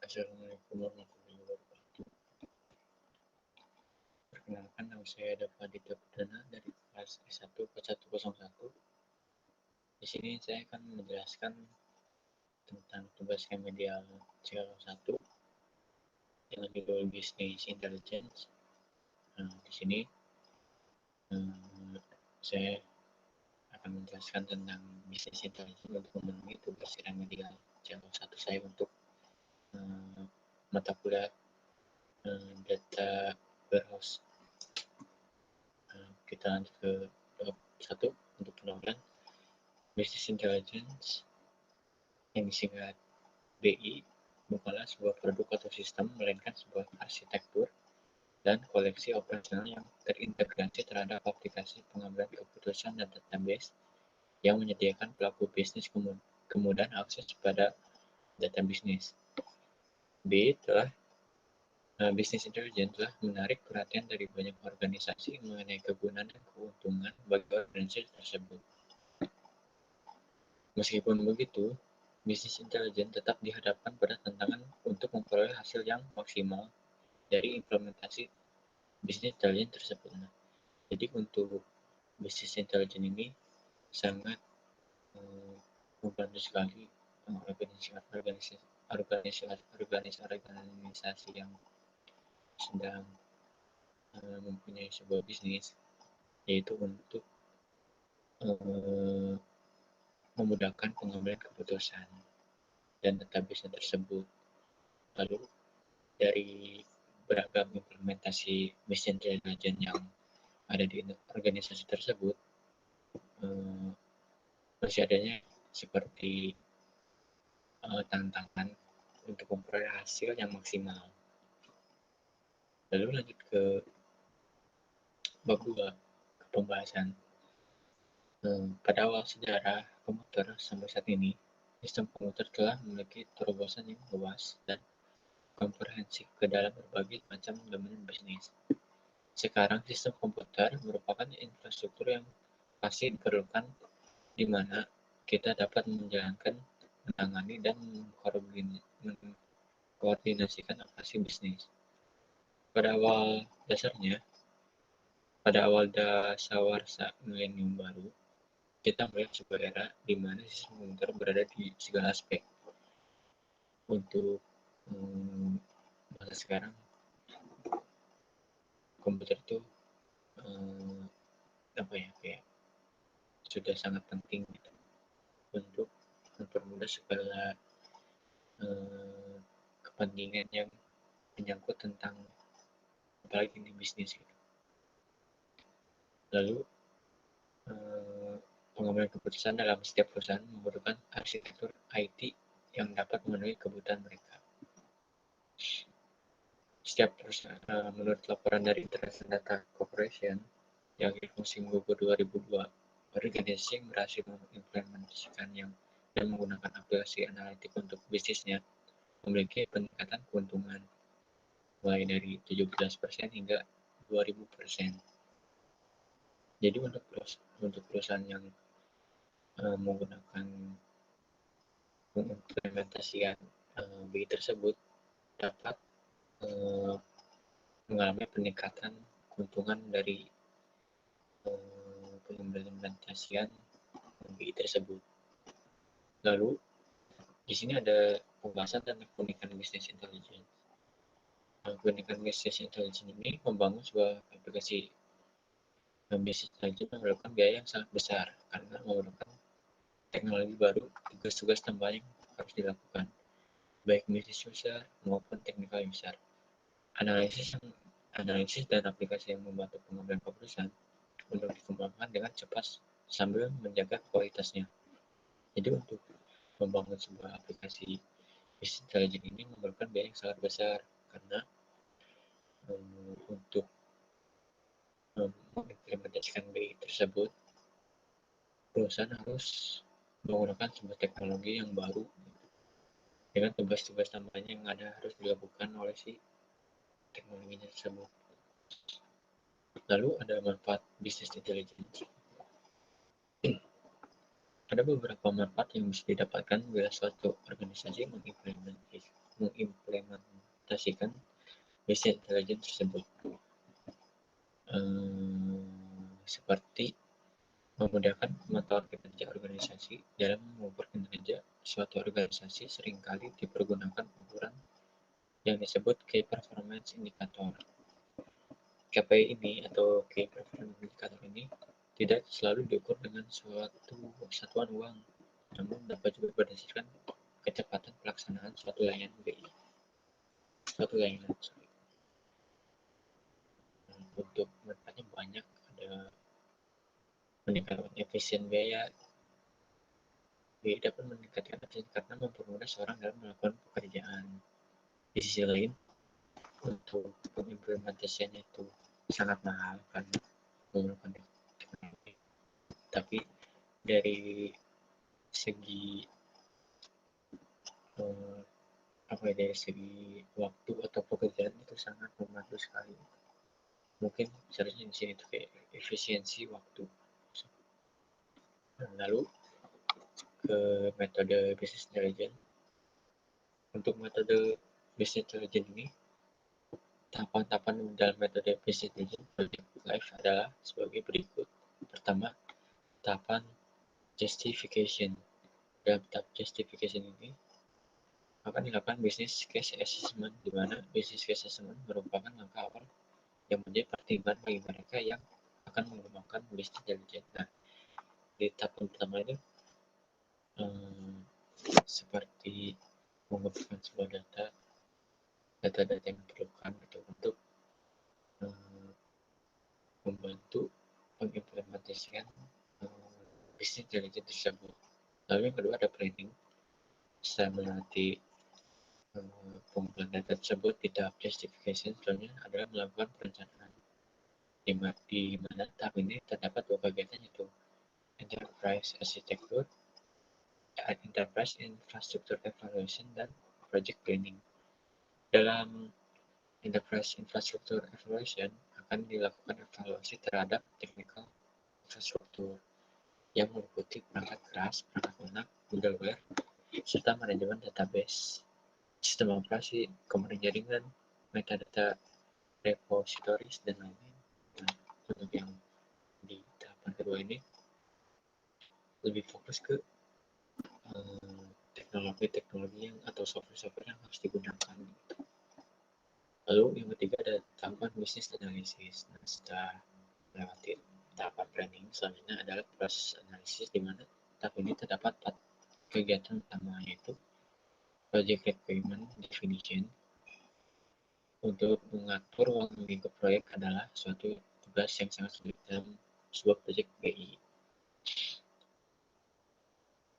Assalamualaikum warahmatullahi wabarakatuh. Perkenalkan, nama saya Dafa Aditya Perdana dari kelas S1 K101. Di sini saya akan menjelaskan tentang tugas remedial CL1 dengan judul Business Intelligence. Di sini saya akan menjelaskan tentang Business Intelligence untuk memenuhi tugas remedial CL1 saya untuk mata kuliah Data Warehouse. Kita lanjut ke bab 1 untuk penampilan. Business Intelligence yang disingkat BI bukanlah sebuah produk atau sistem, melainkan sebuah arsitektur dan koleksi operasional yang terintegrasi terhadap aplikasi pengambilan keputusan dan database yang menyediakan pelaku bisnis kemudahan akses pada data bisnis. Business Intelligence telah menarik perhatian dari banyak organisasi mengenai kegunaan dan keuntungan bagi organisasi tersebut. Meskipun begitu, Business Intelligence tetap dihadapkan pada tantangan untuk memperoleh hasil yang maksimal dari implementasi Business Intelligence tersebut. Jadi untuk Business Intelligence ini sangat membantu sekali organisasi yang sedang mempunyai sebuah bisnis, yaitu untuk memudahkan pengambilan keputusan dan database tersebut. Lalu dari beragam implementasi Business Intelligence yang ada di organisasi tersebut, masih adanya seperti tantangan untuk memperoleh hasil yang maksimal. Lalu lanjut ke bab 2, ke pembahasan. Pada awal sejarah komputer sampai saat ini, sistem komputer telah memiliki terobosan yang luas dan komprehensif ke dalam berbagai macam domain bisnis. Sekarang sistem komputer merupakan infrastruktur yang pasti diperlukan di mana kita dapat menjalankan, menangani, dan mengkoordinasikan operasi bisnis. Pada awal dasawarsa milenium baru, kita melihat sebuah era di mana sistem komputer berada di segala aspek. Untuk masa sekarang, komputer itu sudah sangat penting untuk mempermudah segala kepentingan yang menyangkut tentang apalagi ini bisnis. Lalu pengambilan keputusan dalam setiap perusahaan membutuhkan arsitektur IT yang dapat memenuhi kebutuhan mereka. Setiap perusahaan, menurut laporan dari International Data Corporation yang dilakukan Gugur 2002, organisasi yang berhasil mengimplementasikan dan menggunakan aplikasi analitik untuk bisnisnya memiliki peningkatan keuntungan mulai dari 17% hingga 2000%. Jadi untuk perusahaan yang menggunakan mengimplementasikan BI tersebut dapat mengalami peningkatan keuntungan dari pengimplementasian BI tersebut. Lalu di sini ada pembahasan tentang keunikan Business Intelligence. Keunikan Business Intelligence ini membangun sebuah aplikasi Business Intelligence memerlukan biaya yang sangat besar karena memerlukan teknologi baru, tugas-tugas tambahan yang harus dilakukan, baik bisnis user maupun technical user. Analisis dan aplikasi yang membantu pengambilan keputusan untuk dikembangkan dengan cepat sambil menjaga kualitasnya. Jadi untuk membangun sebuah aplikasi Business Intelligence ini memerlukan biaya yang sangat besar karena untuk mengimplementasikan BI tersebut, perusahaan harus menggunakan sebuah teknologi yang baru dengan tugas-tugas tambahannya yang ada harus dilakukan oleh si teknologinya tersebut. Lalu ada manfaat Business Intelligence. Ada beberapa manfaat yang bisa didapatkan bila suatu organisasi mengimplementasikan business intelligence tersebut, seperti memudahkan pemantauan kinerja organisasi. Dalam mengukur kinerja suatu organisasi seringkali dipergunakan ukuran yang disebut Key Performance Indicator. KPI ini atau Key Performance Indicator ini tidak selalu diukur dengan suatu satuan uang, namun dapat juga berdasarkan kecepatan pelaksanaan suatu layanan BI. Untuk manfaatnya banyak, ada meningkatkan efisien biaya. BI dapat meningkatkan efisiensi karena mempermudah seorang dalam melakukan pekerjaan. Di sisi lain, untuk pengimplementasiannya itu sangat mahal kan menggunakan teknologi. Tapi dari segi dari segi waktu atau pekerjaan itu sangat membantu sekali. Mungkin seharusnya di sini itu kayak efisiensi waktu. Lalu ke metode business intelligence. Untuk metode business intelligence ini, tahapan-tahapan dalam metode business intelligence project life adalah sebagai berikut. Pertama, tahapan justification. Dalam tahap justification ini akan dilakukan business case assessment, di mana business case assessment merupakan langkah awal yang menjadi pertimbangan bagi mereka yang akan mengembangkan business intelligence. Nah, di tahap pertama ini seperti mengumpulkan sebuah data-data yang diperlukan gitu, untuk membantu mengimplementasikan business intelligence tersebut. Lalu yang kedua ada planning. Setelah melewati pengumpulan data tersebut, di tahap justification selanjutnya adalah melakukan perencanaan, di mana tahap ini terdapat dua kegiatan, yaitu enterprise architecture, enterprise infrastructure evaluation, dan project planning. Dalam enterprise infrastructure evaluation akan dilakukan evaluasi terhadap technical infrastruktur yang meliputi perangkat keras, perangkat lunak, middleware, serta manajemen database, sistem operasi, komponen jaringan, metadata repositories, dan lain-lain. Nah, untuk yang di tahapan kedua ini lebih fokus ke teknologi yang atau software yang harus digunakan. Lalu yang ketiga ada tahapan business analysis. Nah, setelah melewati tahapan planning, selanjutnya adalah proses analisis, di mana tahap ini terdapat 4 kegiatan utama, yaitu project requirement definition. Untuk mengatur uang lingkup proyek adalah suatu tugas yang sangat sulit dalam sebuah proyek BI.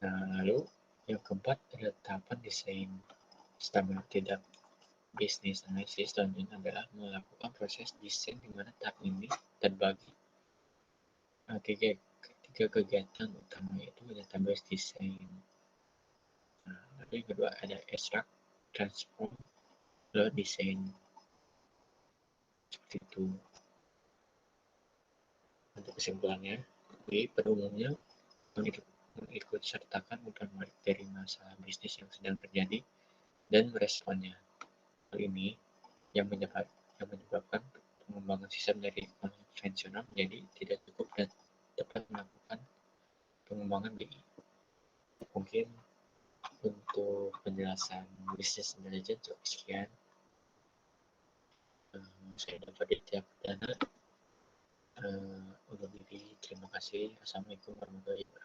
Nah, lalu yang keempat adalah tahapan desain. Setelah tidak business analysis, selanjutnya adalah melakukan proses desain, di mana tahap ini terbagi tiga kegiatan utama, yaitu database design. Nah, lalu yang kedua ada extract, transform, lalu desain. Seperti itu. Untuk kesimpulannya, pada umumnya mengikut sertakan bukan balik dari masalah bisnis yang sedang terjadi dan meresponnya. Hal ini yang menyebabkan pengembangan sistem dari konvensional menjadi tidak cukup dan dapat melakukan pengembangan BI. Mungkin untuk penjelasan bisnis intelligence cukup sekian. Saya dapat dijawab dana. Untuk diri, terima kasih. Assalamualaikum warahmatullahi wabarakatuh.